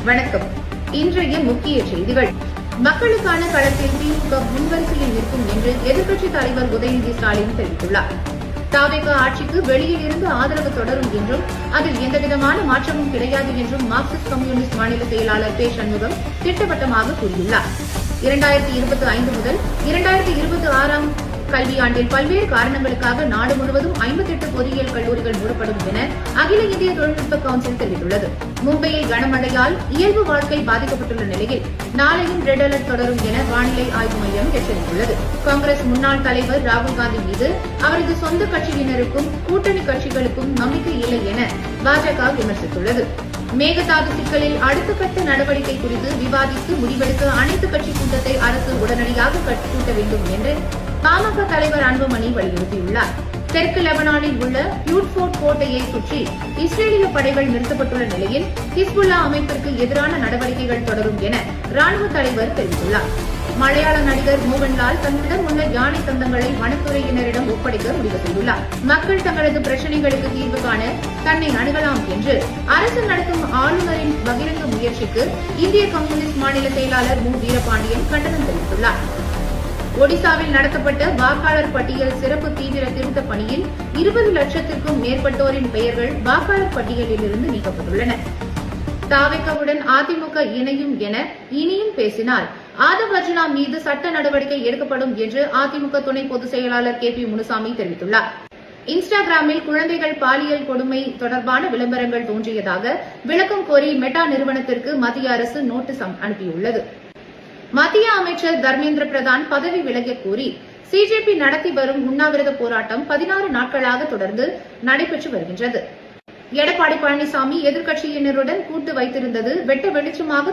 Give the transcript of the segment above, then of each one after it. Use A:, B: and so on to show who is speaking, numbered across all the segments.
A: வணக்கம். இன்றைய முக்கிய செய்திகள். மக்களுக்கான களத்தில் திமுக முன்வரிசையில் நிற்கும் என்று எதிர்க்கட்சித் தலைவர் உதயநிதி ஸ்டாலின் தெரிவித்துள்ளார். தவிக ஆட்சிக்கு வெளியில் இருந்து ஆதரவு தொடரும் என்றும் அதில் எந்தவிதமான மாற்றமும் கிடையாது என்றும் மார்க்சிஸ்ட் கம்யூனிஸ்ட் மாநில செயலாளர் பே. சண்முகம் திட்டவட்டமாக கூறியுள்ளார். 2025 முதல் 2026 கல்வியாண்டில் பல்வேறு காரணங்களுக்காக நாடு முழுவதும் 58 பொறியியல் கல்லூரிகள் மூடப்படும் என அகில இந்திய தொழில்நுட்ப கவுன்சில் தெரிவித்துள்ளது. மும்பையில் கனமழையால் இயல்பு வாழ்க்கை பாதிக்கப்பட்டுள்ள நிலையில் நாளையும் ரெட் அலர்ட் தொடரும் என வானிலை ஆய்வு மையம் எச்சரித்துள்ளது. காங்கிரஸ் முன்னாள் தலைவர் ராகுல்காந்தி மீது அவரது சொந்த கட்சியினருக்கும் கூட்டணி கட்சிகளுக்கும் நம்பிக்கை இல்லை என பாஜக விமர்சித்துள்ளது. மேகதாது சிக்கலில் அடுத்த கட்ட நடவடிக்கை குறித்து விவாதித்து முடிவெடுக்க அனைத்து கட்சி கூட்டத்தை அரசு உடனடியாக கூட்ட வேண்டும் என்று பாமக தலைவர் அன்புமணி வலியுறுத்தியுள்ளார். தெற்கு லெபனானில் உள்ள யூட்போர்ட் கோட்டையை சுற்றி இஸ்ரேலிய படைகள் நிறுத்தப்பட்டுள்ள நிலையில் ஹிஸ்புல்லா அமைப்பிற்கு எதிரான நடவடிக்கைகள் தொடரும் என ராணுவ தலைவர் தெரிவித்துள்ளார். மலையாள நடிகர் மோகன்லால் தன்னிடம் உள்ள யானை தந்தங்களை வனத்துறையினரிடம் ஒப்படைக்க முடிவு செய்துள்ளார். மக்கள் தங்களது பிரச்சினைகளுக்கு தீர்வு காண தன்னை அணுகலாம் என்று அரசு நடத்தும் ஆளுநரின் பகிரங்க முயற்சிக்கு இந்திய கம்யூனிஸ்ட் மாநில செயலாளர் மு. வீரபாண்டியன் கண்டனம் தெரிவித்துள்ளார். ஒடிசாவில் நடத்தப்பட்ட வாக்காளர் பட்டியல் சிறப்பு தீவிர திருத்த பணியில் 20 லட்சத்திற்கும் மேற்பட்டோரின் பெயர்கள் வாக்காளர் பட்டியலிலிருந்து நீக்கப்பட்டுள்ளன. தவிகவுடன் அதிமுக இணையும் என இனியும் பேசினால் ஆதவ் அர்ஜுனா மீது சட்ட நடவடிக்கை எடுக்கப்படும் என்று அதிமுக துணை பொதுச் செயலாளர் கே. பி. முனுசாமி தெரிவித்துள்ளார். இன்ஸ்டாகிராமில் குழந்தைகள் பாலியல் கொடுமை தொடர்பான விளம்பரங்கள் தோன்றியதாக விளக்கம் கோரி மெட்டா நிறுவனத்திற்கு மத்திய அரசு நோட்டீஸ் அனுப்பியுள்ளது. மத்திய அமைச்சர் தர்மேந்திர பிரதான் பதவி விலகக் கோரி சிஜேபி நடத்தி வரும் உண்ணாவிரத போராட்டம் 16 நாட்களாக தொடர்ந்து நடைபெற்று வருகின்றது. எடப்பாடி பழனிசாமி எதிர்க்கட்சியினருடன் கூட்டு வைத்திருந்தது வெட்ட வெளிச்சமாக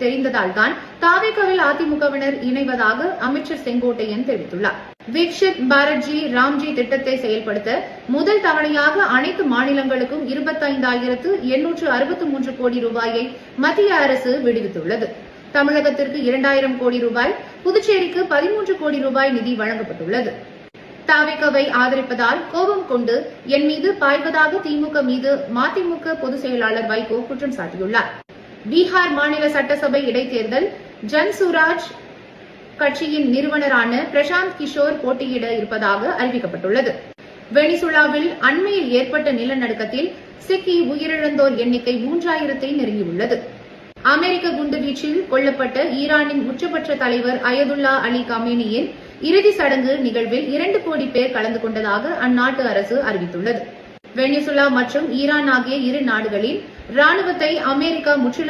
A: தெரிந்ததால்தான் தவிகவில் அதிமுகவினர் இணைவதாக அமைச்சர் செங்கோட்டையன் தெரிவித்துள்ளார். விக்ஷித் பாரத்ஜி ராம்ஜி திட்டத்தை செயல்படுத்த முதல் தவணையாக அனைத்து மாநிலங்களுக்கும் 25,863 கோடி ரூபாயை மத்திய அரசு விடுவித்துள்ளது. தமிழகத்திற்கு 2000 கோடி ரூபாய், புதுச்சேரிக்கு 13 கோடி ரூபாய் நிதி வழங்கப்பட்டுள்ளது. தவிகவை ஆதரிப்பதால் கோபம் கொண்டு என் மீது பாய்வதாக திமுக மீது மதிமுக பொதுச் செயலாளர் வைகோ குற்றம் சாட்டியுள்ளார். பீகார் மாநில சட்டசபை இடைத்தேர்தல் ஜன்சுராஜ் கட்சியின் நிறுவனரான பிரசாந்த் கிஷோர் போட்டியிட இருப்பதாக அறிவிக்கப்பட்டுள்ளது. வெனிசுலாவில் அண்மையில் ஏற்பட்ட நிலநடுக்கத்தில் சிக்கி உயிரிழந்தோர் எண்ணிக்கை 3000-ஐ நெருங்கியுள்ளது. அமெரிக்க குண்டுவீச்சில் கொல்லப்பட்ட ஈரானின் உச்சபட்ச தலைவர் அயதுல்லா அலி கமேனியின் இறுதி சடங்கு நிகழ்வில் 2 கோடி பேர் கலந்து கொண்டதாக அந்நாட்டு அரசு அறிவித்துள்ளது. வெனிசுலா மற்றும் ஈரான் ஆகிய இரு நாடுகளின் ராணுவத்தை அமெரிக்கா முற்றிலும்